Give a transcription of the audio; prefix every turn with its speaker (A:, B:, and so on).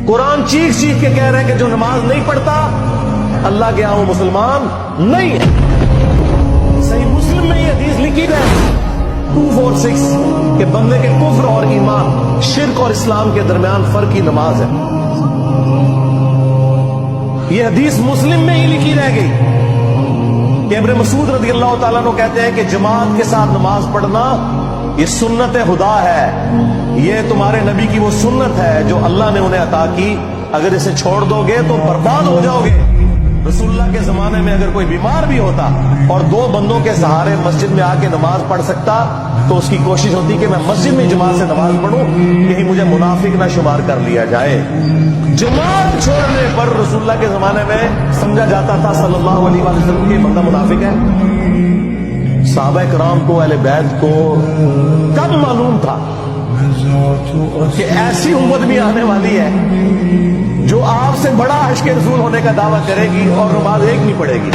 A: قرآن چیخ چیخ کے کہہ رہے ہیں کہ جو نماز نہیں پڑھتا اللہ کے وہ مسلمان نہیں ہے۔ صحیح مسلم میں یہ حدیث لکھی ہے 246 کہ بندے کے کفر اور ایمان، شرک اور اسلام کے درمیان فرق کی نماز ہے۔ یہ حدیث مسلم میں ہی لکھی رہ گئی کہ ابن مسعود رضی اللہ تعالیٰ عنہ کہتے ہیں کہ جماعت کے ساتھ نماز پڑھنا یہ سنت خدا ہے، یہ تمہارے نبی کی وہ سنت ہے جو اللہ نے انہیں عطا کی، اگر اسے چھوڑ دو گے تو برباد ہو جاؤ گے۔ رسول اللہ کے زمانے میں اگر کوئی بیمار بھی ہوتا اور 2 بندوں کے سہارے مسجد میں آ کے نماز پڑھ سکتا تو اس کی کوشش ہوتی کہ میں مسجد میں جماعت سے نماز پڑھوں، کہیں مجھے منافق نہ شمار کر لیا جائے۔ جماعت چھوڑنے پر رسول اللہ کے زمانے میں سمجھا جاتا تھا صلی اللہ علیہ وسلم کہ بندہ منافق ہے۔ صحابہ کرام کو، اہل بیت کو کب معلوم تھا کہ ایسی امت بھی آنے والی ہے جو آپ سے بڑا عشق رسول ہونے کا دعویٰ کرے گی اور نماز ایک نہیں پڑھے گی؟